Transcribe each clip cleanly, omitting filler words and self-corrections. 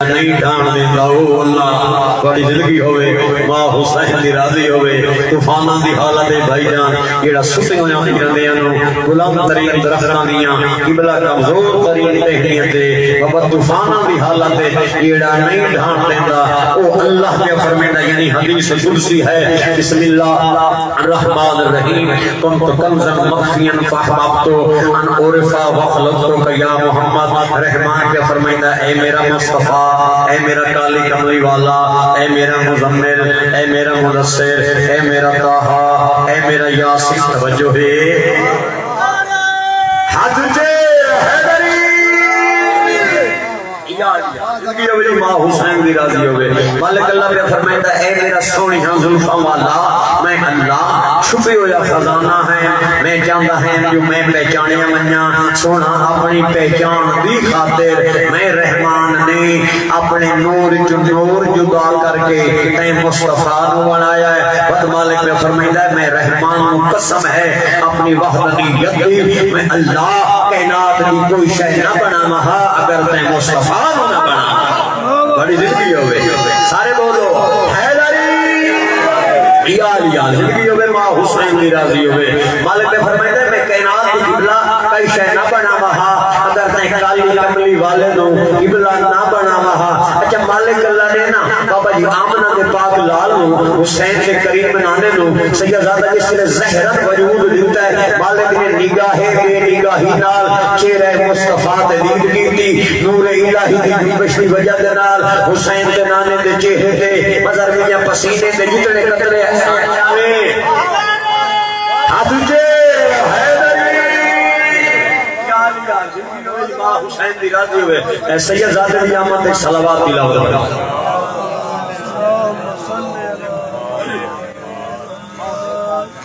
نہیں ڈھان دیتا او اللہ بڑی زندگی ہوئے ماں حسین دی راضی ہوئے طوفاناں دی حالت بھائی جان جیڑا ستے ہویا پھرندیاں نو بلند ترین درختاں دیاں قبلہ کمزور ترین ٹہنیاں تے بابا طوفاناں دی حالت جیڑا نہیں ڈھان دیندا او اللہ کے فرماندا یعنی حدیث قدسی ہے بسم اللہ الرحمن الرحیم کنت کنزا مخفیا فاحببت ان عرفا وخلقتک یا محمد رحمان کے فرماندا اے میرا مصطفیٰ اے میرا کالی کملی والا اے میرا مزمل اے میرا مدثر اے میرا طٰہٰ اے میرا یاسین توجہ ہے حد جے حیدری زندگی ہوئی ماں حسین بھی راضی ہوئے مالک اللہ بھی فرمائندہ اے میرا سونی زلفاں والا میں اللہ چھپے ہویا خزانہ ہے میں جاندا ہے جو میں پہچانیا منیا سونا اپنی پہچان دی خاطر میں رحمان نے اپنے نور جو نور جدا کر کے تے مصطفیٰ نو بنایا ہے بد مالک نے فرمائندہ میں رحمان قسم ہے اپنی وحدانیت دی میں اللہ کائنات دی کوئی شے نہ بنا مہا اگر تے مصطفیٰ نو نہ بنا بڑی زندگی ہوئے سارے بولو حیدری یا زندگی ہوئے ماں حسین بھی راضی ہوئے مالک نے فرمائے میں کائنات کی قبلہ کئی شے نہ بنا مہا اگر تے کالی کملی والے نو قبلہ نہ بنا مہا اچھا مالک اللہ نے نا بابا جی آمنہ دے پاک لال نو حسین کے قریب بنانے نو سیدزادہ جس نے زہرت وجود دیتا ہے مالک نے نگاہ بے نگاہی نال چہرہ مصطفیٰ تے دید کی تھی نور الہی دی بشری وجہ دے نال حسین کے نانے دے چہرے تے مظہر میاں پسینے تے جتنے قطرے ہاتھ اٹھے حسین دی راضی ہوئے اے سیدزادہ دی آمد ایک صلوات تلاوت کرو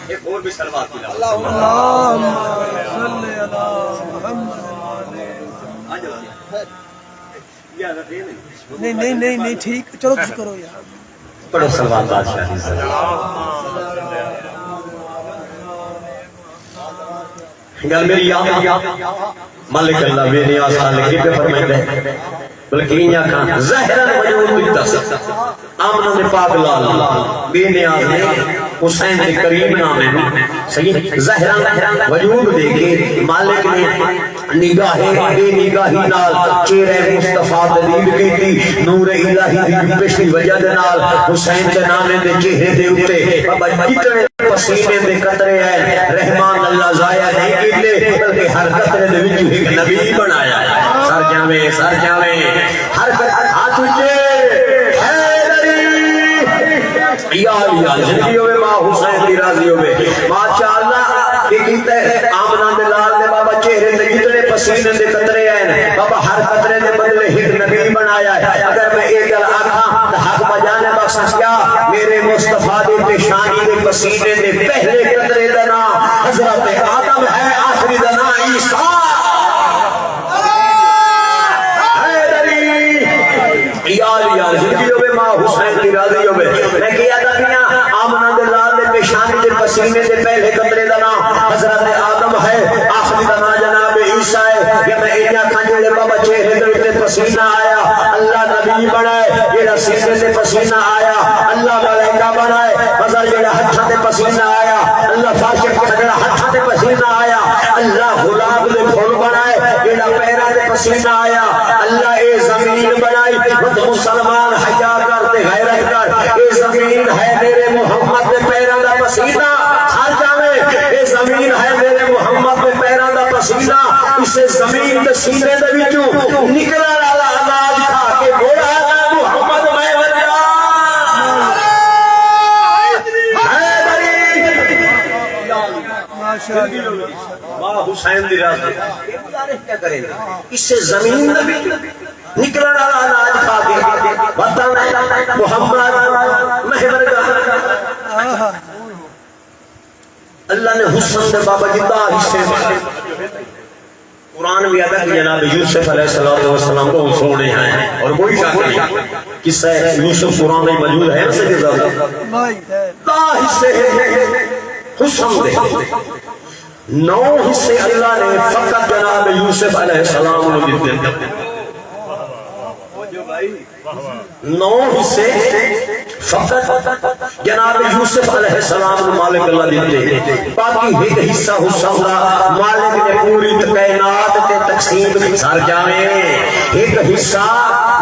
ایک اور بھی صلوات تلاوت اللہم صلی علی محمد نہیں ٹھیک چلو کچھ کرو یار پڑھو صلوات بادشاہ دی گل میری یاد مالک اللہ بے نیاز خالق کے فرمائے دے بلکہ انہاں کھان ظاہران وجود دیتا سکتا آمنہ نے پاک لال بے نیاز نے حسین کے قریب نامے صحیح ظاہران وجود دے کے مالک نے نگاہ بے نگاہی نال چہرہ مصطفیٰ دلیل کی تھی نور الہی دی بشری وجہ دے نال حسین کے نامے دے چہرے دے اتے بابا جتنے پسینے دے قطرے ہیں رحمان اللہ ضائع نہیں کیتے بلکہ ہر قطرے دے وچ ایک نبی بنایا ہے سر جاویں ہر ہاتھ اٹھے حیدری یا زندگی ہوئے ماں حسین دی راضی ہوئے ماشاءاللہ کہ کیتا ہے آمنہ دے لال دے بابا چہرے دے جتنے پسینے دے قطرے ہیں بابا ہر قطرے دے بدلے ایک نبی بنایا ہے اگر میں ایک گل آکھاں تو حق بجانے بخشش کیا میرے مصطفیٰ دی پیشانی دے پسینے دے پہلے قطرے دا نام حضرت آدم ہے آخری دا نام عیسیٰ یا زندگی ہوئے ماں حسین کی راضی ہوئے میں کیا دنیا آمنہ دے لال دے پیشانی دے پسینے دے پہلے قطرے دا نام حضرت آدم ہے آخری دا نام جناب عیسیٰ ہے کہ میں ایجا کھنجے بابا چہرے دے پسینہ آیا اللہ نبی بنائے جیڑا سینے دے پسینہ آیا اللہ ملائکہ بنائے مظہر جیڑا ہتھاں دے پسینہ آیا اللہ فاشق جیڑا ہتھاں دے پسینہ آیا اللہ غلاب دے پھول بنائے جیڑا پیرا دے پسینہ آیا اللہ اے زمین بنائی مسلمان حیا کرتے غیرت کر اے زمین ہے میرے محمد دے پیراں دا پسینہ ہر جاوے اے زمین ہے میرے محمد دے پیراں دا پسینہ اسے زمین دے سینے دے وچوں نکلا والا اناج کھا کے بولا محمد میں ورگا حیدری ماں حسین دی راضی گزارش کیا کریں اسے زمین دے وچوں نکلنا والا اناج کھا کے وطن محمد محور کا اللہ نے حسن دے بابا جدا حصے قرآن بھی آتا کہ جناب یوسف علیہ السلام کو سونے ہیں اور کوئی شک نہیں قصہ یوسف قرآن میں موجود ہے سے کے زیادہ حصے حسن دے 9 حصے اللہ نے فقط جناب یوسف علیہ السلام کو دیتے 9 حصے فقط جناب یوسف علیہ السلام نے مالک اللہ دیتے، باقی ایک حصہ حصہ مالک نے پوری کائنات کے تقسیم سر جاویں، ایک حصہ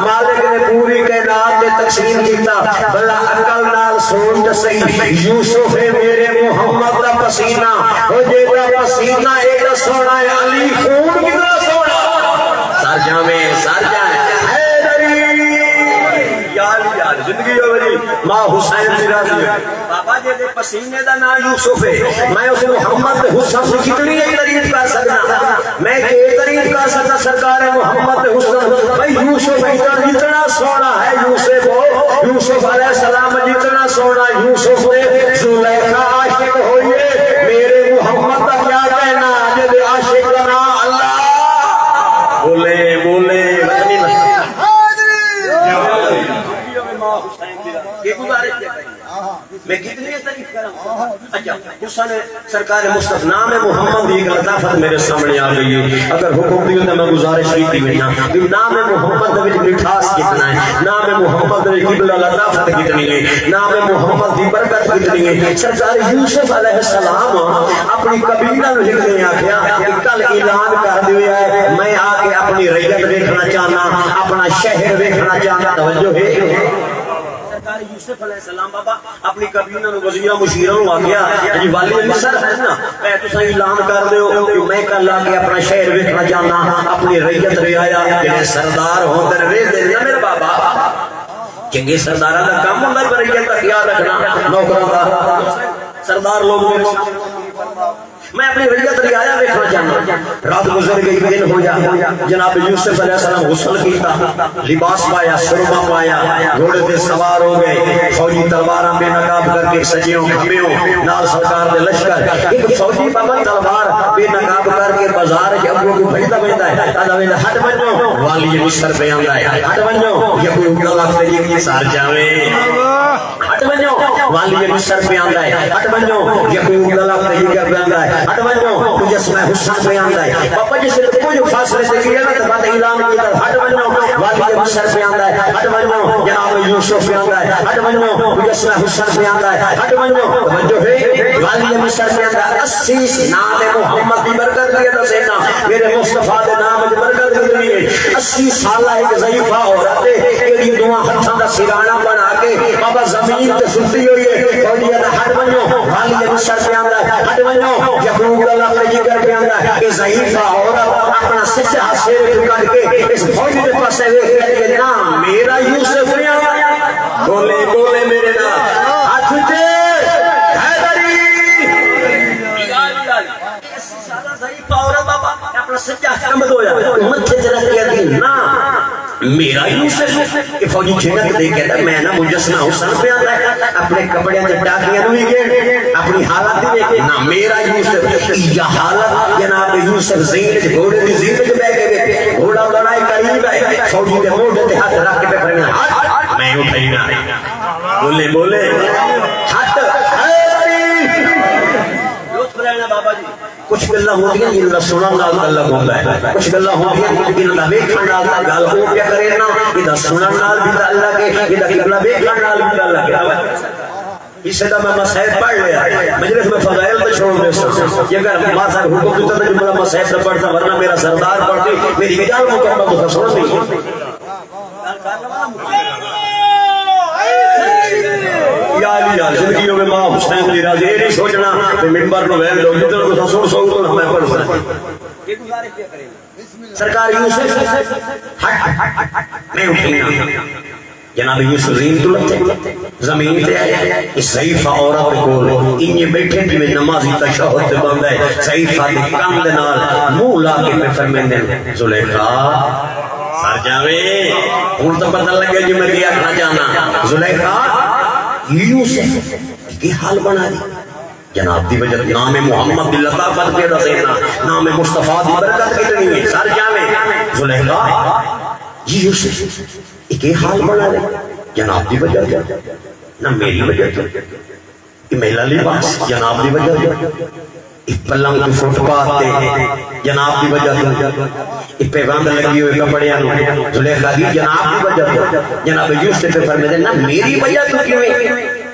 مالک نے پوری کائنات کے تقسیم کیتا، بلا عقل نال سوچ صحیح یوسف ہے میرے محمد کا پسینہ، او جیڑا پسینہ ایک سونا ہے علی خون کتنا سونا سر جاویں سر جائیں زندگی ہوئی ماں حسین کی راضی ہے بابا جی دے پسینے دا نام یوسف ہے، میں اس محمد حسن سے کتنی تعریف کر سکتا، میں کی تعریف کر سکتا سرکار محمد حسن بھائی یوسف جتنا سونا ہے یوسف علیہ السلام جتنا سونا یوسف نے زلیخا عاشق ہوئیے میرے محمد کا کیا کہنا جب عاشق کا نام اللہ بولے بولے میں کتنی تعریف کروں اچھا حسن سرکار مصطفی نام محمد کی لطافت میرے سامنے آ گئی ہے، اگر حکم دیو تو میں گزارش کی بنا نام محمد وچ مٹھاس کتنا ہے، نام محمد وچ قبلہ لطافت کتنی ہے، نام محمد دی برکت کتنی ہے۔ سرکار یوسف علیہ السلام اپنی قبیلہ نو لکھنے آکھیا کل اعلان کر دیا ہے میں آ کے اپنی ریت دیکھنا چاہنا اپنا شہر دیکھنا چاہنا، توجہ ہے یوسف علیہ السلام بابا اپنی قبیلہ نو وزیرہ مشیرہ نو آگیا جی والی مصر ہے نا میں تساں اعلان کر دیو کہ میں کل آ کے اپنا شہر ویکھنا جانا اپنی ریت رعایا جڑے سردار ہوندے رے دے نا میرے بابا چنگے سرداراں دا کام ہوندا ہے ریت دا خیال رکھنا نوکراں دا سردار لوگ میں اپنی ریت رعایا ویکھنا چاہنا، رات گزر گئی دن ہو جا جناب یوسف علیہ السلام غسل کیتا لباس پایا سرما پایا گھوڑے تے سوار ہو گئے فوجی تلواراں بے نقاب کر کے سجیوں کھبیوں نال سرکار دے لشکر ایک فوجی پابند تلوار بے نقاب کر کے بازار کے ابو کو بھجدا ویندا ہے تا ویندا ہٹ ونجو والی مصر پہ آندا ہے ہٹ ونجو یہ کوئی اگلا وقت ہے کہ سار جاویں ہٹ ونجو والی مصر پہ آندا ہے ہٹ ونجو یہ کوئی اگلا وقت ہے کہ آندا ہے ہٹ ونجو مجسمہ حسن پہ آندا ہے پاپا جس نے کوئی فاصلے سے کیا نا تو بات اعلان کیا ہٹ ونجو والی مصر پہ آندا ہے ہٹ ونجو جناب یوسف پہ آندا ہے ہٹ ونجو مجسمہ حسن پہ آندا ہے ہٹ ونجو توجہ ہے والی مصر پہ آندا ہے 80 نام محمد کی برکت دے دسینا میرے مصطفی دے نام دی برکت کتنی ہے 80 سالہ ایک ضعیفہ عورت ہے ایڈی دعا ہتھاں دا سرانا بنا کے بابا زمین تے ستی ہوئی ہے فوجی دا ہٹ ونجو والی مصر پہ آندا ہے ہٹ ونجو یعقوب اللہ نے ذکر کیا ہے کہ ضعیفہ عورت اپنا سچا سر کر کے اس فوجی کے پاس ہے کہ نام میرا یوسف نے آیا بولے بولے میرے نام ہاتھ اٹھے حیدری ضعیفہ عورت بابا اپنا سچا حمد ہویا متھے تے رکھ کے نا میرا یوسف کہ فوجی جھنک دے کہتا میں نا مجسمہ حسن پہ آتا ہے اپنے کپڑے تے ٹاکیاں نو گے اپنی حالت دیکھ نا میرا یوسف یہ حالت جناب یوسف زین گھوڑے دی زین تے بیٹھ گئے گھوڑا لڑائی قریب ہے فوجی دے موڈے تے ہاتھ رکھ کے فرمایا ہاتھ میں اٹھائی نہ بولے بولے ہاتھ بابا جی کچھ گلاں ہوندیاں جن دا سنن نال تعلق ہوندا ہے کچھ گلاں ہوندیاں جن دا ویکھن نال گل ہو کیا کرے نا ادا سنن نال بھی تعلق ہے ادا قبلہ ویکھن نال بھی تعلق ہے اس دا میں مسائل پڑھ لیا مجلس میں فضائل تو چھوڑ دے سکتا اگر ماں صاحب حکم دیتا تو جملہ مسائل نہ پڑھتا ورنہ میرا سردار پڑھتی میری اجازت مکمل تو سن دی یا علی یا زندگیوں میں ماں حسین دی راضی نہیں سوچنا کہ منبر نو ویل لو جدھر کو سن سو تو ہمیں پڑھ سکتے یہ گزارش کیا کریں سرکار یوسف ہٹ میں اٹھنا جناب یوسف زین تو لگتے زمین تے آئے اس ضعیفہ عورت کول انہیں بیٹھے بھی میں نمازی تشہد تے بندہ ہے ضعیفہ دے کام دے نال منہ لا کے پہ فرمیندے زلیخا سر جاوے ہن تو پتہ لگے جو میں کیا کھا جانا زلیخا یوسف کی حال بنا دی جناب دی وجہ نام محمد دی لطافت پیدا دینا نام مصطفیٰ دی برکت کتنی ہے سر جاوے زلیخا یوسف ایک حال بنا دے جناب دی وجہ نہ میری وجہ کہ میلا لباس جناب دی وجہ اس پلنگ کی فٹ پاتھ تے جناب کی وجہ تو اس پہ باندھ لگی ہوئے کپڑے زلیخا دی جناب کی وجہ تو جناب یوسف پہ فرمائے نہ میری وجہ تو کیوں ہے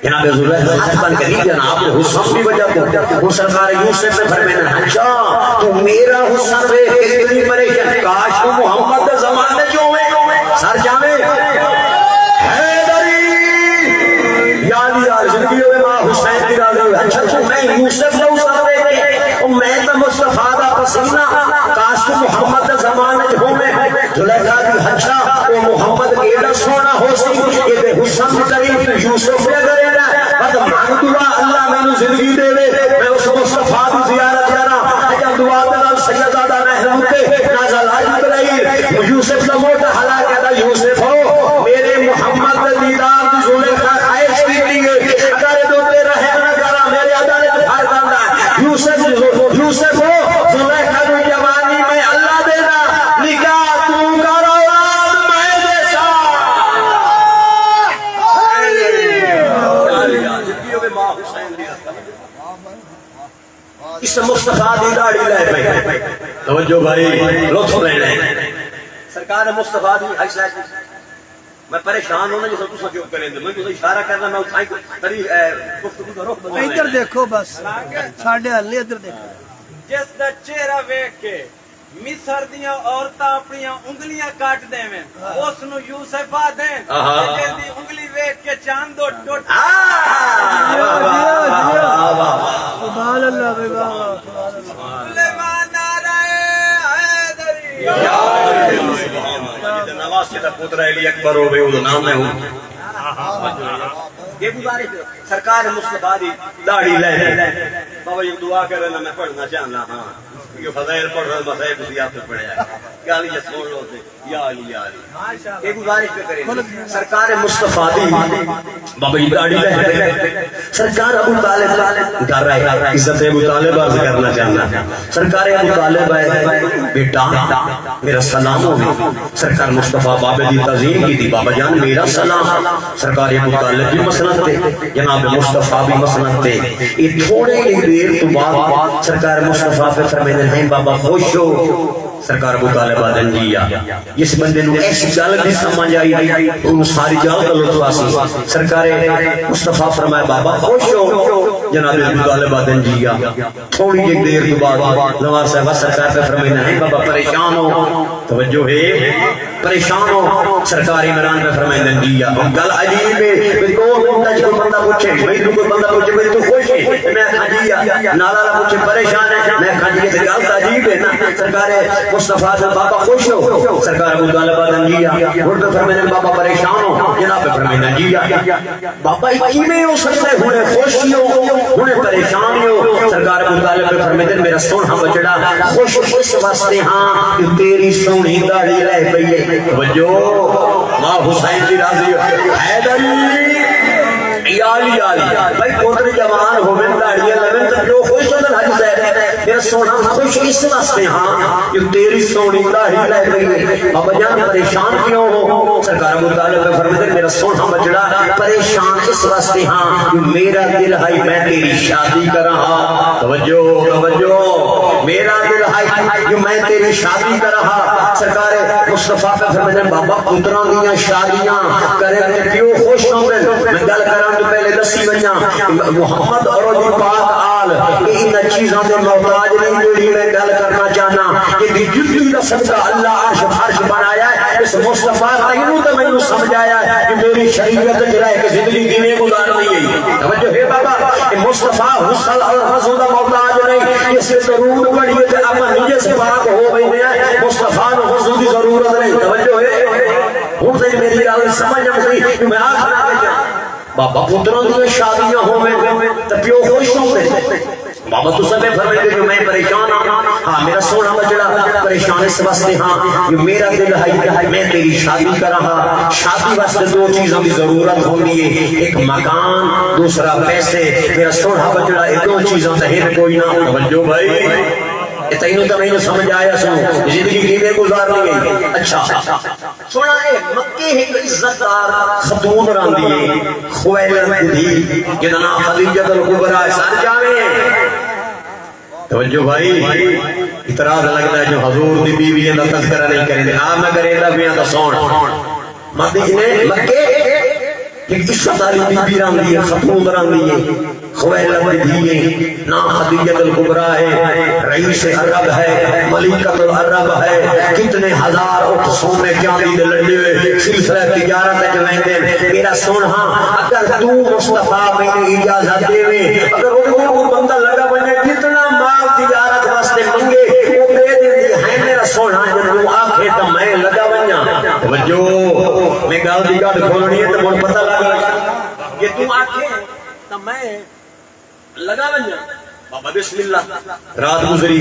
جناب زلیخا ہاتھ بن کری جناب حسن کی وجہ تو وہ سرکار یوسف پہ فرمائے اچھا تو میرا حسن رہے کتنی پریشان کاش تو محمد زمانے جو ہوئے سر جاوے حیدری یاد یار زندگی ہوئے ماں حسین کی راضی ہوئے اچھا تو میں یوسف لو سر میں تو مصطفیٰ دا پسینہ کاش تو محمد زمانے جو میں زلیخا دی ہچھا وہ محمد ایڈا سونا ہو سی یہ دے حسن کریم یوسف پہ کرے نا بس مانگ دعا اللہ میں نے زندگی دے دے میں اس مصطفیٰ دی زیارت کرنا اجا دعا دلال سیدادہ محرم پہ نازل آج بلائی یوسف کا موٹا حلا کہتا یوسف ہو میرے محمد دیدار دی زلیخا خائش کی دیئے اگر دو تیرا ہے نہ کرا میرے عدالت بھار کرنا یوسف ہو زلیخا دی جوانی میں اللہ دینا نکاح تو کر اولاد میں دیسا اس مصطفیٰ دی داڑھی لے پہ توجہ بھائی لطف لینے سرکار مصطفیٰ دی حیثیت میں پریشان ہونا جیسا تو سکیوں کریں دے میں تو اشارہ کرنا میں اٹھائیں تری گفتگو کا رخ بدلنا ادھر دیکھو بس ساڑھے حل ادھر دیکھو جس دا چہرہ ویکھ کے مصر دیاں عورتاں اپنی انگلیاں کاٹ دیں میں اس نو یوسف آ دیں جن دی انگلی ویکھ کے چاند ٹوٹ سبحان اللہ بے بابا سلیمان نعرہ حیدری نواز کے پوتر علی اکبر ہو گئے وہ نام میں ہوں یہ گزارش سرکار مصطفیٰ دی داڑھی لے بابا یہ دعا کر رہا میں پڑھنا چاہنا ہاں یہ فضائل پڑھ رہا مسائل بھی آپ سے پڑھے کیا علی سن لو تھے یا علی یا علی یہ گزارش پہ کریں سرکار مصطفیٰ دی بابا یہ داڑھی لے سرکار ابو طالب کر رہا ہے عزت ابو طالب عرض کرنا چاہنا سرکار ابو طالب ہے بیٹا میرا سلام ہوگی سرکار مصطفیٰ بابے دی تعظیم کی تھی بابا جان میرا سلام سرکار ابو طالب بھی مسند تھے جناب مصطفیٰ بھی مسند تھے یہ تھوڑے ہی دیر تو بعد سرکار مصطفیٰ پہ فرمیدن ہیں بابا خوش ہو سرکار ابو طالب آدن جیا جس بندے نو ایسی جال بھی سمجھ آئی ان ساری جال کا لطف آسی سرکار مصطفیٰ فرمائے بابا خوش ہو جناب ابو طالب آدن جیا تھوڑی ایک دیر تو بعد نواز صاحب سرکار پہ فرمیدن ہیں بابا پریشان ہو توجہ ہے پریشان ہو سرکار عمران پہ فرمیدن جیا گل عجیب ہے میری کو بندہ پوچھے میری کوئی بندہ پوچھے میری تو خوش ہے میں کھجیا نالا پوچھے پریشان ہے میں کھجیا تو گل عجیب ہے نا سرکار مصطفیٰ سے بابا خوش ہو سرکار ابو طالب آدن جیا اور پہ فرمیدن بابا پریشان ہو جناب پہ فرمیدن جیا بابا اکی میں ہو سکتے ہونے خوش ہو ہونے پریشان ہو سرکار ابو طالب پہ فرمیدن میرا سونا بچڑا خوش اس واسطے ہاں کہ تیری سونی داڑھی رہ پئی ہے توجہ ماں حسین دی راضی حیدری علی بھائی پوتر جوان ہوئے داڑیاں لگن تو جو خوش ہوتا حج صاحب میرا سونا خوش اس واسطے ہاں کہ تیری سونی داڑھی رہ گئی بابا جان پریشان کیوں ہو سرکار ابو طالب نے فرمایا میرا سونا بچڑا پریشان اس واسطے ہاں کہ میرا دل ہے میں تیری شادی کراں توجہ میرا دل ہے کہ میں تیری شادی کراں سرکار مصطفیٰ پہ فرمایا بابا پتراں دیاں شادیاں کرے تے کیوں خوش ہوندے میں گل کراں تو پہلے دسی ونجاں محمد اور دی پاک آل ان چیزاں دے محتاج نہیں جڑی میں گل کرنا چاہنا کہ دی جتنی دا صدقہ اللہ عرش فرش بنایا ہے اس مصطفیٰ تینوں تے میں سمجھایا ہے کہ میری شریعت جڑا ہے کہ زندگی کیویں گزارنی ہے توجہ ہے بابا کہ مصطفیٰ حسن الرسول دا محتاج نہیں اس سے ضرور پڑھی تے اپنا نیت سے پاک ہو گئی ہے مصطفیٰ نو حضور دی ضرورت نہیں توجہ ہے ہن تے میری گل سمجھ آئی کہ میں آخر بابا پتروں دی شادیاں ہوئے تو پیو خوش ہوئے بابا تو سب فرمائے کہ میں پریشان ہاں میرا سونا بچڑا پریشان اس واسطے ہاں کہ میرا دل ہے میں تیری شادی کراں شادی واسطے دو چیزوں کی ضرورت ہوندی ہے ایک مکان دوسرا پیسے میرا سونا بچڑا یہ دو چیزوں تے ہے کوئی نہ توجہ بھائی تینوں تو نہیں سمجھ آیا سو زندگی کیویں گزارنی ہے اچھا سونا ہے مکے ایک عزت دار خاتون راندی ہے خویلد دی جدا نام خدیجہ الکبریٰ سر جاویں توجہ بھائی، اعتراض لگتا ہے جو حضور دی بیوی دا تذکرہ نہیں کریں دے میں کریں دا بیاں دا سون مدینے مکے ایک قصہ علی بی بی راندی ہے، خطوط راندی ہے، خویلد بھی ہے، نام خدیجہ الکبریٰ ہے، رئیس عرب ہے، ملکۃ العرب ہے، کتنے ہزار اٹھ سونے چاندی دے لڑے ہوئے سلسلہ تجارت جویندے میرا سونہا اگر تو مصطفیٰ میری اجازت دے اگر وہ بندہ لگا بنے جتنا مال تجارت واسطے منگے وہ دے دے ہے میرا سونہا جب وہ آنکھیں تو میں لگا بنیا توجہ میں گال دی گاڑ کھولنی ہے تو مجھے پتہ لگا کہ تم آنکھیں تو میں لگا بنیا بابا بسم اللہ رات گزری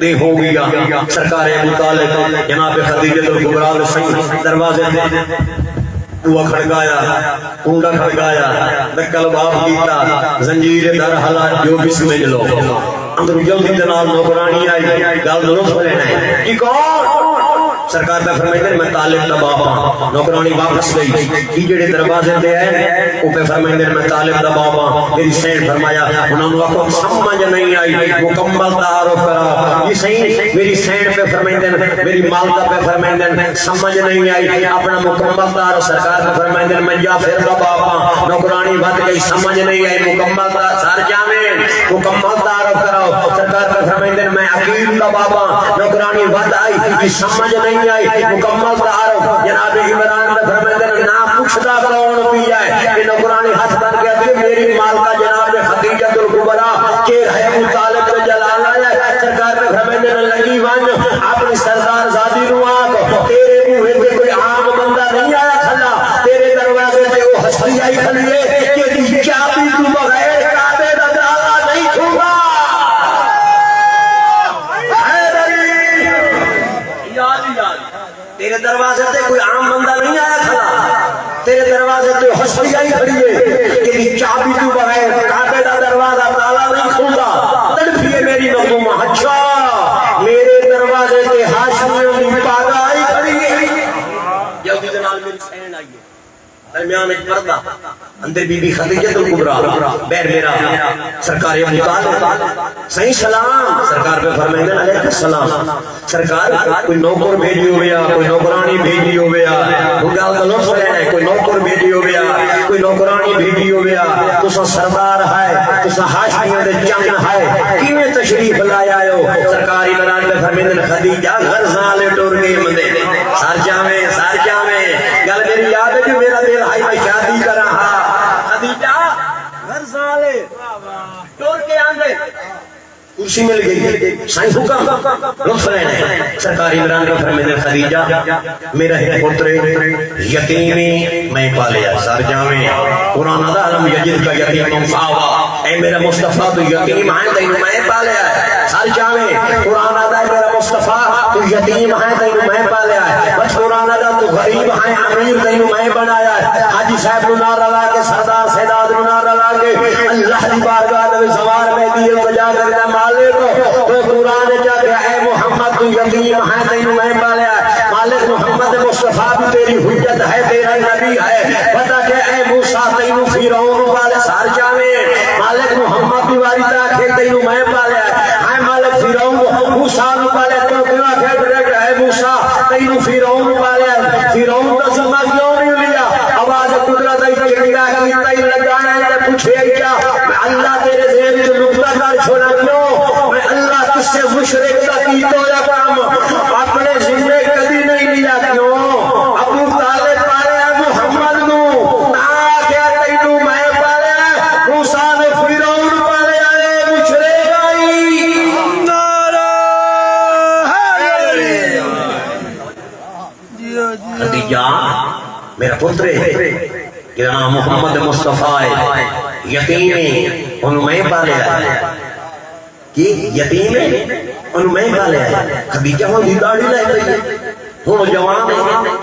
دے ہو گیا سرکار ابو طالب جناب خدیجہ الکبریٰ صحیح دروازے دے دعا کھڑکایا کنڈا کھڑکایا دکل باب کیتا زنجیر در حلا جو بھی سمجھ لو اندر جلدی دنال نوکرانی آئی گال درست لینا ہے کی کون سرکار پہ فرمائے میں طالب دا باپا نوکرانی واپس گئی کی جڑے دروازے دے آئے وہ پہ فرمائے میں طالب دا باپا میری سین فرمایا انہوں نے کو سمجھ نہیں آئی مکمل تعارف کرا یہ صحیح میری سین پہ فرمائے میری مالدہ پہ فرمائے سمجھ نہیں آئی اپنا مکمل تعارف سرکار پہ فرمائے میں جعفر دا باپا نوکرانی بات گئی سمجھ نہیں آئی مکمل تعارف سر جامع مکمل تعارف کراؤ سرکار پہ فرمائے میں عقیل دا باپا نوکرانی بات آئی سمجھ نہیں آئی مکمل تعارف جناب عمران نے فرمایا نہ پوچھتا کون بھی ہے کہ نوکرانی ہاتھ بن گیا کہ میری مالکہ جناب خدیجہ الکبریٰ کہ ہے ابو طالب کا جلال ہے سرکار نے فرمایا لگی ون اپنی سردار زادی نو آگ تیرے منہ پہ کوئی عام بندہ نہیں آیا کھلا تیرے دروازے سے وہ ہستی آئی کھلی ہے کہ کیا بھی تو بغیر کعبے دا دروازہ نہیں کھولا تیرے دروازے تے کوئی عام بندہ نہیں آیا کھلا تیرے دروازے تے ہستی آئی کھڑی ہے کہ چابی تو بغیر کعبے دا دروازہ تالا نہیں کھولا تڑپیے میری مخدومہ اچھا میرے دروازے تے ہاشمیوں کی پاگا آئی کھڑی ہے جلدی جنال میری سین آئی ہے درمیان ایک پردہ اندر بی بی خدیجہ الکبریٰ بیر میرا سرکار ابو طالب صحیح سلام سرکار پہ فرمائے علیہ السلام سرکار کوئی نوکر بھیجی ہو گیا کوئی نوکرانی بھیجی ہو گیا کوئی نوکر بھیجی ہو گیا کوئی نوکرانی بھیجی ہو گیا تو سا سردار ہے تو سا ہاشمیوں دے چنگ ہے کیویں تشریف لایا ہو سرکاری مران پہ فرمائے خدیجہ غرزان لے ٹور گئے مندے سار جامیں گل میری یاد ہے جو میرا دل ہائی میں شادی کر رہا خدیجہ غرزان لے ٹور کے آندے کرسی مل گئی سائیں حکم لطف لینے سرکاری عمران کا فرمائے خدیجہ میرا ایک پتر یتیمی میں پالیا سر جامیں قرآن دا علم یجد کا یتیم فاوا اے میرا مصطفیٰ تو یتیم ہے تینو میں پالیا ہے سر جامیں قرآن دا میرا مصطفیٰ تو یتیم ہے تینو میں پالیا ہے بس قرآن دا تو غریب ہے امیر تینو میں بنایا ہے حاجی صاحب نار اللہ کے سردار سیداد نار اللہ کے اللہ دی بارگاہ دے زوار میں دیئے بجا کرنا مالک تو قرآن جاتے اے محمد تو یتیم ہے تینو میں پالیا ہے مالک محمد مصطفیٰ بھی تیری حجت ہے تیرا نبی ہے بتا کہ اے موسیٰ تینو فیرون والے سار جامیں مالک محمد بھی واری تاکھے تینو میں پالیا ہے مالک فیرون موسیٰ والے تو کیوں کہہ رہے کہ اے موسیٰ تینو فیرون والے فیرون کا ذمہ کیوں نہیں لیا آواز قدرت ہے چڑیا کی تین لگانا ہے پوچھے کیا اللہ تیرے ذہن جو نقطہ کر چھوڑا کیوں میں اللہ تجھ سے مشرک کا کی تو یا کام اپنے ذمہ کبھی نہیں لیا کیوں ابو طالب پارے محمد نو تاکہ تینو میں پارے موسیٰ نے فیرون پارے آئے مشرک آئی خدیجہ میرا پتر ہے کہ نام محمد مصطفیٰ ہے یتیم انہوں میں پالیا ہے کہ یتیم انہوں میں پالیا ہے خدیجہ ہوں دی داڑھی لائے گئی ہوں جوان ہے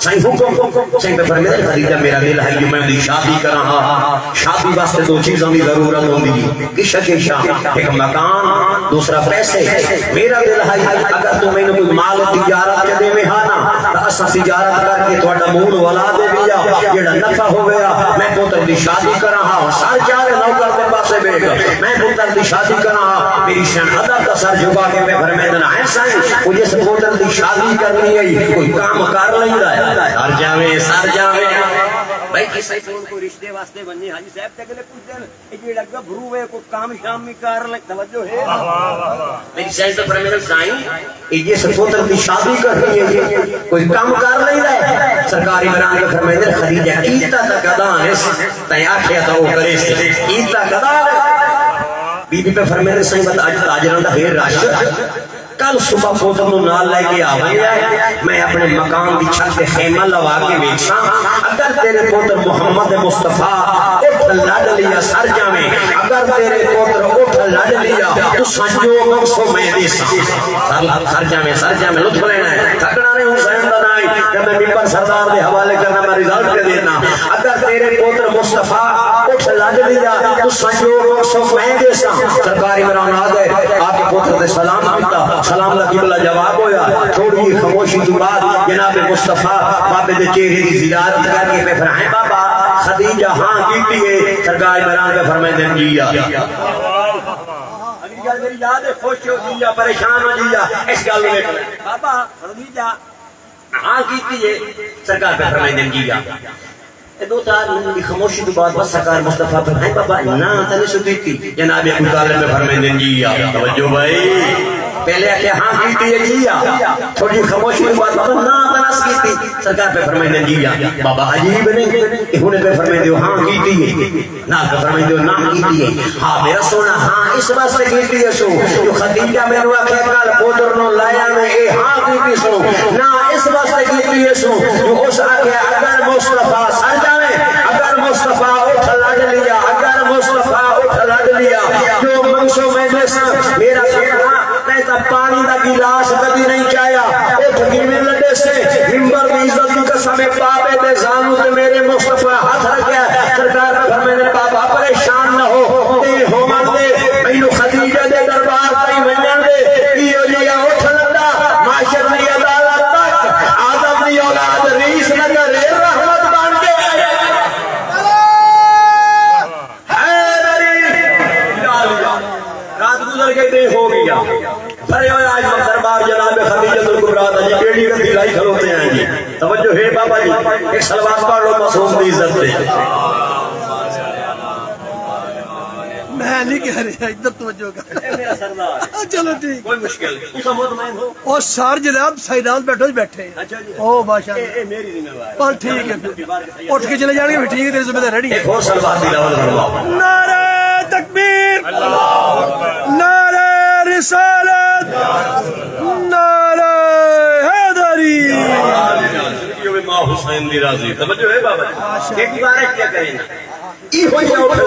سائیں حکم سائیں پہ فرمایا خدیجہ میرا دل ہے کہ میں دی شادی کراں شادی واسطے دو چیزوں کی ضرورت ہوندی عشق عشق ایک مکان دوسرا پیسے میرا دل ہے اگر تو میں نے کوئی مال تجارت کے دے میں ہانا تو اساں تجارت کر کے تہاڈا مول ولا دے دیا جڑا نفع ہو گیا میں پتر دی شادی کراں سر چارے نوکر دے پاسے بیٹھ میں پتر دی شادی کراں میری شہزادہ کا سر جھکا کے میں فرمایا ہے سائیں وہ جس پتر دی شادی کرنی ہے کوئی کام کر لیندا ہے سر جاوے بھائی کسی کو رشتے واسطے بننے حاجی صاحب تے گلے پوچھ دین اے جیڑا لگا بھرو ہے کوئی کام شام میں کر لے توجہ ہے میری شاید تو فرمایا سائیں اے جس پتر دی شادی کرنی ہے کوئی کام کر لیندا ہے سرکاری بران کے فرمایا خدیجہ کیتا تا کدا ہے تے آکھیا تا او کرے کیتا کدا بی بی پہ فرمایا سائیں بتا اج تاجراں دا ڈھیر رش کل صبح پوتر نو نال لے کے آواں میں اپنے مکان دی چھت تے خیمہ لوا کے ویکھاں اگر تیرے پوتر محمد مصطفیٰ اٹھ لڑ لیا سر جاویں اگر تیرے پوتر اٹھ لڑ لیا تو سنجو مقصو میں دے سر جاویں لطف لینا ہے تھکنا نہیں حسین دا نہیں جب میں ممبر سردار دے حوالے کرنا میں رزلٹ کے دینا اگر تیرے پوتر مصطفیٰ اٹھ لڑ لیا تو سنجو مقصو میں دے سرکاری مران آ گئے آپ کے پوتر دے سلام کیتا سلام کا قبلہ جواب ہویا تھوڑی خاموشی کے بعد جناب مصطفیٰ بابے دے چہرے کی زیارت کر کے پہ فرمائے بابا خدیجہ ہاں کیتی ہے سرکار بران پہ فرمائے دن جیا اگلی گل میری یاد ہے خوش ہو جیا پریشان ہو جیا اس گل میں بابا خدیجہ ہاں کیتی ہے سرکار پہ فرمائے دن جیا دو چار منٹ کی خاموشی کے بعد بس سرکار مصطفیٰ پہ بھائی بابا نا تنے سدیتی جناب ابو طالب میں فرمائے دن جیا توجہ بھائی پہلے کہ ہاں کیتی ہے جیا تھوڑی خاموشی کے بعد بابا نا تنس کیتی سرکار پہ فرمائے دن جیا بابا عجیب نہیں انہیں پہ فرمائے دیو ہاں کیتی ہے نا پہ فرمائے دیو نا کیتی ہے ہاں میرا سونا ہاں اس بات سے کیتی ہے سو جو خدیجہ میں نے آخیا کال پودر نو لایا میں اے ہاں کیتی سو نا اس بات سے کیتی ہے سو جو اس آخیا اگر مصطفیٰ سر جاوے اگر مصطفیٰ اٹھ لڑ لیا اگر مصطفیٰ اٹھ لڑ لیا جو منشو میں جیسا میرا سونا میں تا پانی دا گلاس کبھی نہیں چاہیا اٹھ گیویں لڑے سے ممبر دی عزت کی قسم پاپے دے زانو تے میرے مصطفیٰ ہاتھ رکھیا سرکار پر میں نے بابا پریشان نہ ہو تے ہو من دے مینوں خدیجہ دے دربار تئی منن دے ایو جیا اٹھ لڑا معاشر دی عدالت تک آدم دی اولاد ریس نہ کرے رحمت بن کے رات گزر گئی دے ہو گیا بھرے ہوئے آج دربار جناب خدیجہ الکبریٰ جی بیڑی کا دلائی کھلوتے ہیں جی توجہ ہے بابا جی ایک سلوات پڑھ لو معصوم دی عزت دے میں نہیں کہہ رہا ادھر توجہ کر میرا سردار چلو ٹھیک کوئی مشکل نہیں اس کا مطمئن ہو او سر جناب سائیدان بیٹھے اچھا جی او بادشاہ اے میری ذمہ داری پر ٹھیک ہے اٹھ کے چلے جانے گے ٹھیک ہے تیری ذمہ داری ریڈی ہے ایک اور سلوات دلاول کرواؤ نعرہ تکبیر نعرہ رسالت نعرہ حیدری ماں حسین دی راضی توجہ ہے بابا جی ایک گزارش کیا کریں ای ہو جاؤ پھر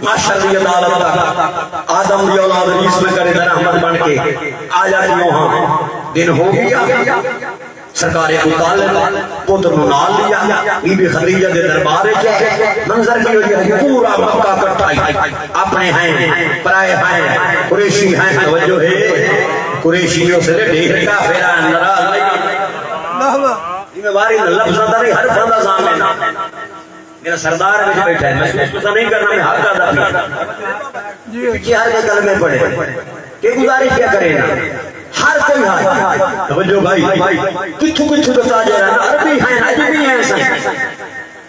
معاشر دی عدالت تک آدم دی اولاد ریس میں کرے در احمد بن کے آ جاتی ہاں دن ہو گیا سرکار ابو طالب پتر نو نال لیا بی بی خدیجہ دے دربار وچ منظر کی ہوئی ہے پورا مکہ اکٹھا اپنے ہیں پرائے ہیں قریشی ہیں توجہ ہے قریشیوں سے ڈھیر کافران ناراض نہیں یہ باری لفظ دا نہیں ہر بندہ سامنے میرا سردار میں بیٹھا ہے میں اس کو نہیں کرنا میں حق ادا کرتا جی ہر کے کلمے پڑھے کہ گزارش کیا کرے نا ہر کوئی ہے توجہ بھائی کچھ بتا جا رہا عربی ہیں عجمی ہیں سن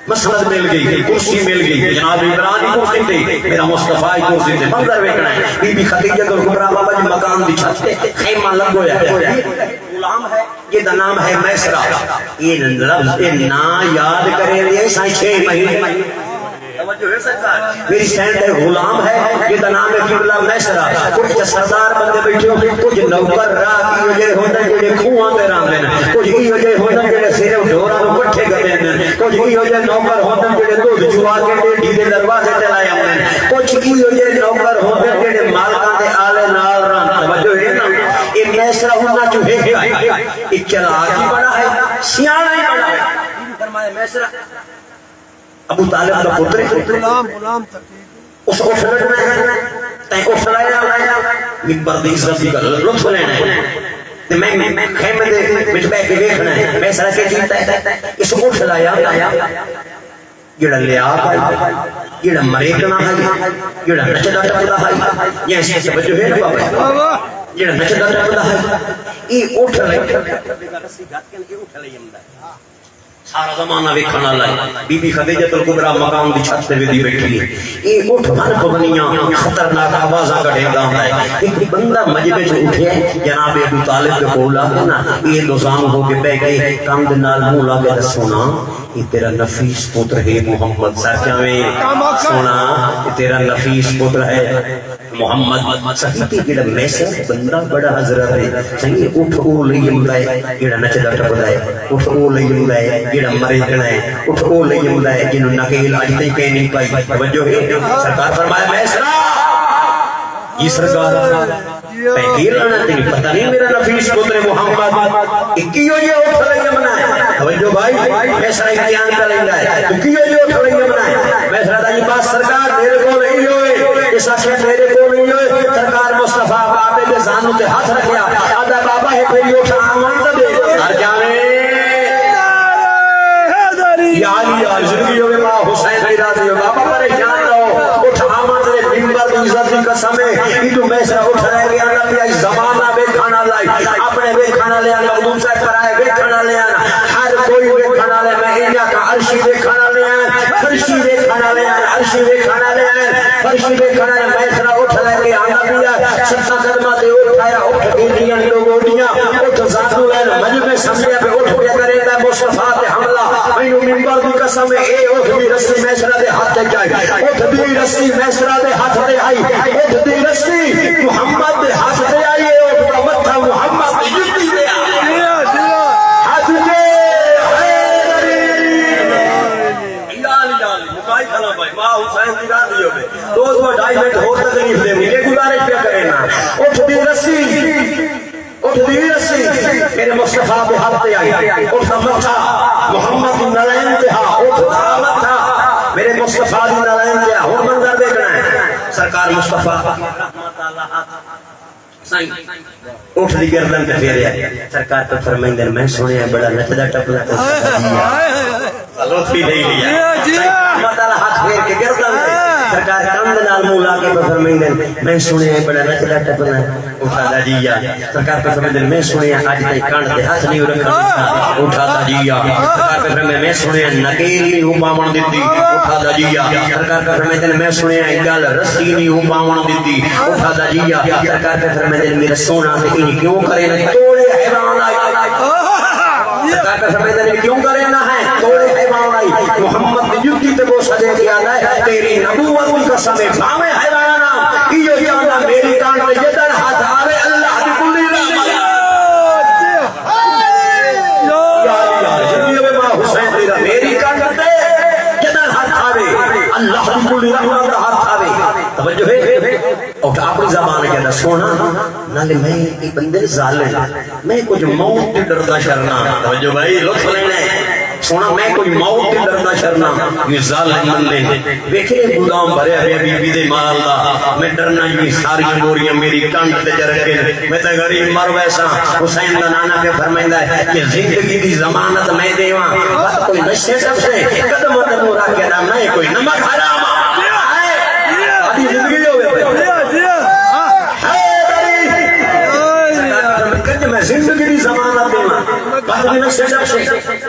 مسند مل گئی کرسی مل گئی جناب عمران کی کرسی تھی میرا مصطفیٰ کی کرسی تھی منظر ویکھنا ہے بی بی خدیجہ الکبریٰ بابا جی مکان دی چھت تے خیمہ لگ ہویا ہے غلام ہے یہ دا نام ہے میسرہ یہ لفظ نا یاد کریں یہ سائیں 6 مہینے توجہ ہے سرکار میری سینٹ ہے غلام ہے یہ دا نام ہے قبلہ میسرہ کچھ سردار بندے بیٹھے ہو کچھ نوکر راہ کی وجہ ہوتا ہے جڑے کھوہاں تے راندے نے کچھ کی وجہ ہوتا ہے جڑے سیرے ڈھوراں نوں کٹھے کردے نے کچھ کی وجہ نوکر ہوتے ہیں جڑے دودھ چوا کے ڈیڈی دے دروازے تے لائے ہوندے نے کچھ کی وجہ نوکر ہوتے ہیں جڑے مالکاں دے آلے نال رہن توجہ ہے نا یہ میسرہ ہونا جو ہے ایک چلاکی بڑا ہے سیاح ہی بڑا ہے فرمایا میسرا ابو طالب کا پتر غلام تک اس کو پھلٹنا ہے تین کو پھلایا ممبر دی عزت دی گل لطف لینا ہے تے میں خیمے دے وچ بیٹھ کے دیکھنا ہے میسرا کے جیتا ہے اس کو پھلایا جڑا لیا ہے جڑا مریکنا ہے جڑا نچدا ٹپدا ہے یہ اس سے توجہ ہے نا بابا جڑا نچدا ٹپدا ہے یہ اٹھ لے رسی گھات کے یہ اٹھ لے جمدا ہے سارا زمانہ ویکھن والا ہے بی بی خدیجہ الکبریٰ مقام دی چھت تے وی بیٹھی ہے یہ اٹھ بن پبنیاں خطرناک آوازاں کڈھدا ہوندا ہے ایک بندہ مجبے چ اٹھیا جناب ابو طالب دے کول آ کے نا یہ لوزام ہو کے بیٹھ گئے کام دے نال منہ لا کے دسونا یہ تیرا نفیس پتر ہے محمد سرکاویں سونا یہ تیرا نفیس پتر ہے محمد صحیح جڑا میسر بندہ بڑا حضرت ہے صحیح اٹھ او لئی جمدا ہے جڑا نچدا ٹپدا ہے اٹھ او لئی جمدا ہے جڑا مرے کنا ہے اٹھ او لئی جمدا ہے جنوں نکیل اج تک کہیں نہیں پائی توجہ ہے سرکار فرمایا میسرا یہ سرکار پہلی لانا تیری پتہ نہیں میرا نفیس پتر محمد کیوں یہ اٹھ لئی جمنا ہے توجہ بھائی میسرا امتحان کر لیندا ہے تو کیوں یہ اٹھ لئی جمنا ہے میسرا دا یہ بات سرکار میرے کو نہیں ہوئے اس آخر میرے کو نہیں ہوئے سرکار مصطفیٰ بابے دے زانوں تے ہاتھ رکھیا آدھا بابا ہے پھر اٹھا آمان دا دے ہر جاوے یا علی یا زندگی ہوئے ماں حسین کی راضی ہو بابا پریشان رہو اٹھا آمان دے ممبر دی عزت دی قسم ہے یہ تو میسرا اٹھ رہے گیا اللہ پیا زمانہ بے کھانا لائی اپنے بے کھانا لے آنا حضور صاحب کرائے بے کھانا لے آنا ہر کوئی بے کھانا لے میں انجا کا عرشی بے کھانا لے آنا فرشی بے کھانا لے آنا عرشی بے کھانا لے آنا فرشی بے کھانا لے میسرا اٹھ رہے گیا آنا پیا ستا قدمہ دے اٹھایا اٹھ گیلیاں لوگوں دیا اٹھ ذاتو لین مجمع سمجھے پہ اٹھ پیا کرے دا مصطفیٰ تے حملہ مینو ممبر دی قسم ہے اے اٹھ دی رسی میسرا دے ہاتھ تے جائے اٹھ دی رسی میسرا دے ہاتھ تے آئی اٹھ دی رسی محمد دے ہاتھ تے آئی اٹھ دا متھا محمد دی جتی دے آئی ہاتھ دے مکائی کھلا بھائی ماں حسین دی راضی ہو گئے دو ڈھائی منٹ ہو تکلیف دے مجھے گزارش پہ کرے نا اٹھ دی رسی میرے مصطفیٰ پہ ہاتھ تے آئی اٹھ دا متھا محمد دی نلائن تے ہاں اٹھ دا متھا میرے مصطفیٰ دی نلائن تے ہاں ہون منظر دیکھنا ہے سرکار مصطفیٰ اٹھ دی گردن تے پھیرے آئے سرکار تو فرمائیں دن میں سنے ہیں بڑا نچدا ٹپدا لطفی نہیں لیا اللہ ہاتھ پھیر کے گردن تے سرکار کام نال منہ لا کے فرمائیں دن میں سنے ہیں بڑا نچدا ٹپدا اٹھا دا جیا سرکار تو فرمائیں دن میں سنے ہیں اج تک کان تے ہاتھ نہیں رکھنا اٹھا دا جیا سرکار تو فرمائیں میں سنے ہیں نکیل نہیں ہوں دتی اٹھا دا جیا سرکار تو فرمائیں دن میں سنے ہیں گل رسی نہیں ہوں دتی اٹھا دا جیا سرکار تو فرمائیں دن میرا سونا تے انہی کیوں کرے نہ توڑے حیران آئی سرکار کا سمجھتا نہیں کیوں کرے نہ ہے توڑے حیران آئی محمد نے جتی تے وہ سجے کیا ہے تیری نبوت کی قسم ہے بھاوے حیران آ یہ جانا میری کان تے جدن ہاتھ آوے اللہ دی کلی رحمت یا جدی میں ماں حسین تیرا میری کان تے جدن ہاتھ آوے اللہ دی کلی رحمت دا ہاتھ آوے توجہ ہے اور اپنی زبان کہنا سونا نالے میں ایک بندے ظالم میں کچھ موت تے ڈردا شرنا توجہ بھائی لطف لینا ہے سونا میں کوئی موت تے ڈردا شرنا یہ ظالم بندے دیکھے گودام بھرے ہوئے بی بی دے مال دا میں ڈرنا یہ ساری بوریاں میری کانڈ تے جر کے میں تے غریب مر ویسا حسین دا نانا پہ فرمائندا ہے کہ زندگی دی ضمانت میں دیواں بس کوئی نشے سب سے قدم تے مورا کے نام نہیں کوئی نمک حرام آدھی زندگی میں زندگی دی ضمانت دینا بعد میں سے جب سے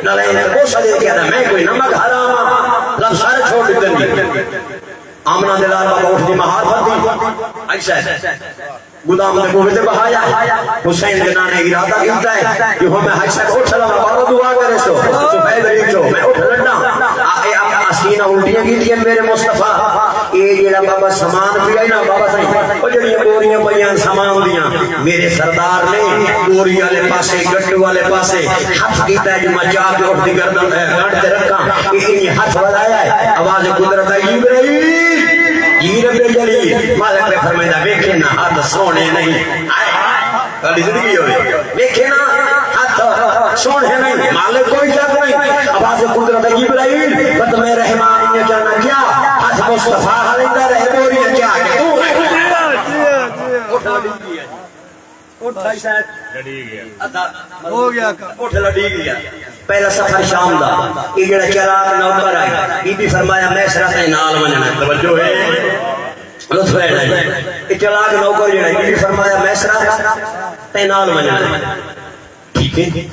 نالین کو سدے کیا تھا میں کوئی نمک حرام لفظ سارے چھوڑ دیتے نہیں آمنہ دلال بابا اٹھ دی مہار بھر دی عائشہ گودام میں کوہتے بہایا حسین کے نانے ارادہ کیتا ہے کہ ہمیں عائشہ کو اٹھ چلا بابا دعا کرے سو صبح دریک چھو میں اٹھ لڑنا آسینہ الٹیاں کی دیا میرے مصطفیٰ یہ جڑا بابا سامان پیا نا بابا صحیح وہ جڑیاں بوریاں پیاں سامان دیاں میرے سردار نے بوری والے پاسے گٹو والے پاسے ہاتھ کیتا ہے جو میں جا کے اٹھ دی گردن گھنٹ تے رکھاں یہ ہاتھ بڑھایا ہے آواز قدرت ہے جی رب جلیل مالک نے فرمایا دیکھے نا ہاتھ سونے نہیں کالی زندگی ہوئی دیکھے نا ہاتھ سونے نہیں مالک کوئی شک نہیں آواز قدرت جبرائیل بس میں رحمان نے جانا کیا ہاتھ مصطفیٰ حلیدہ رہ بوری کیا کہ تو ہے اٹھا لی گیا اٹھا ہی شاید ہو گیا اٹھ لڑی گیا پہلا سفر شام دا یہ جڑا چراغ نوکر آئی بی بی فرمایا میں سرا نال مننا توجہ ہے لطف ہے یہ چراغ نوکر جڑا بی بی فرمایا میں سرا نال مننا ٹھیک ہے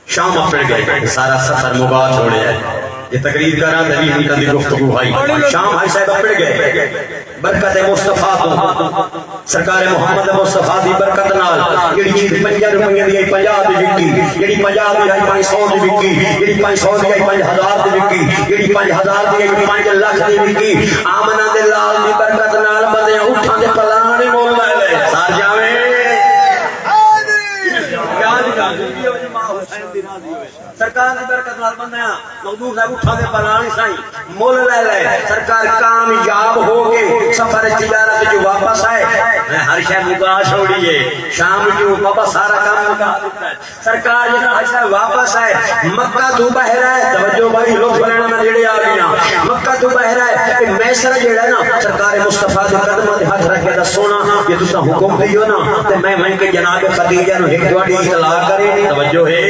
شام اپڑ گئے سارا سفر مباح چھوڑے ہے یہ تقریر کرا نبی ان کی گفتگو بھائی شام بھائی صاحب اپڑ گئے برکت مصطفیٰ تو سرکار محمد مصطفیٰ دی برکت نال جڑی چیز 50 روپے دی 50 دی وکی جڑی 50 دی 500 دی وکی جڑی 500 دی 5000 دی وکی جڑی 5000 دی 5 لاکھ دی وکی آمنہ دے لال دی برکت نال بندے اٹھاں دے پلان نہیں مول لے سار جاویں سرکار دی برکت نال بندیاں موضوع صاحب اٹھا دے پلان سائیں مول لے لے سرکار کامیاب ہو کے سفر تجارت جو واپس آئے ہر شے مکا چھوڑیے شام جو بابا سارا کام مکا دیتا ہے سرکار جنا ہر شے واپس آئے مکہ تو باہر ہے توجہ بھائی لطف لینا میں جڑے آ گیا مکہ تو باہر ہے کہ میسر جڑا ہے نا سرکار مصطفیٰ دے قدماں تے ہاتھ رکھ کے سونا کہ تساں حکم دیو نا تے میں کہ جناب خدیجہ نو ایک تواڈی اطلاع کرے توجہ ہے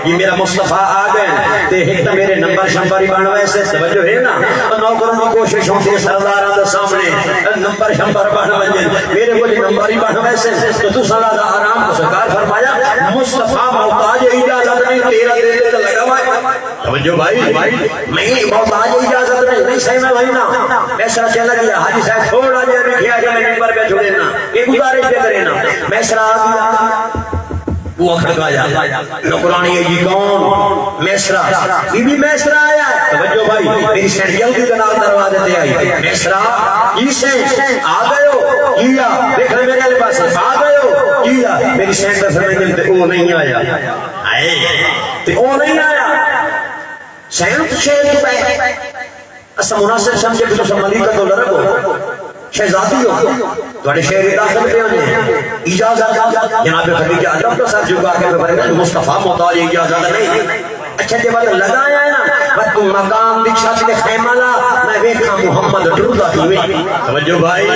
یہ میرا مصطفیٰ آ گئے تے ایک تے میرے نمبر شمبر ہی بن ویسے توجہ ہے نا نوکروں کی کوشش ہوتی ہے سرداراں دے سامنے نمبر شمبر بن وجے میرے کو نمبر ہی بن ویسے تو تو سارا آرام کو سرکار فرمایا مصطفیٰ محتاج اجازت نہیں تیرا دے تے لگا ہوا ہے توجہ بھائی میں محتاج اجازت نہیں صحیح میں وہی نا ایسا چلا گیا حاجی صاحب تھوڑا جہا لکھیا کہ میں نمبر پہ چھوڑے نا یہ گزارش پہ کرے نا میں سرا وہ کھڑکایا نوکرانی ہے جی کون میسرا بی بی میسرا آیا توجہ بھائی میری سینڈ جلدی کنال دروازے تے آئی میسرا اسے آ گئے ہو کیا دیکھ لے میرے والے پاس آ گئے ہو کیا میری سینڈ پر فرمائے تے وہ نہیں آیا آئے تے وہ نہیں آیا سینڈ شیر پہ اسا مناسب سمجھے کہ تو ملیکہ تو لرگو شہزادی ہو تواڈے شہر داخل پہ ہونے اجازت جناب خدیجہ عالم تو سر جھکا کے فرمایا مصطفیٰ محتاج اجازت نہیں اچھا جب لگایا ہے نا بس تو مقام دی چھت تے خیمہ لا میں ویکھاں محمد ڈردا کیویں توجہ بھائی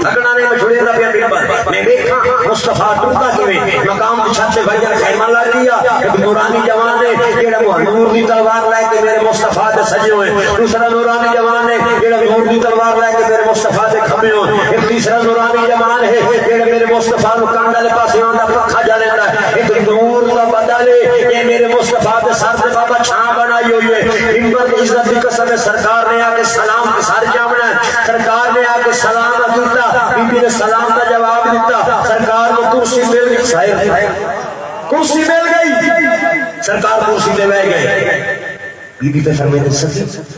تھکنا نے مچھڑے دا پیا منبر میں ویکھاں مصطفیٰ ڈردا کیویں مقام دی چھت تے بھائی خیمہ لا لیا ایک نورانی جوان نے جڑا نور دی تلوار لے کے میرے مصطفیٰ دے سجے ہوئے دوسرا نورانی جوان نے جڑا نور دی تلوار لے کے میرے مصطفیٰ دے کھبے ہوئے ایک تیسرا نورانی جوان ہے جڑا میرے مصطفیٰ نو کانڈا دے پاسے آندا پکھا جا لیندا ایک نور دا بدل اے میرے مصطفیٰ دے سر دے بابا چھاں بنائی ہوئی ہے منبر کی عزت کی قسم سرکار نے آ کے سلام کے سر جامنا سرکار نے آ کے سلام دیتا بی بی نے سلام کا جواب دیتا سرکار کو کرسی مل گئی کرسی مل گئی سرکار کرسی لے گئے بی بی تے فرمایا سچ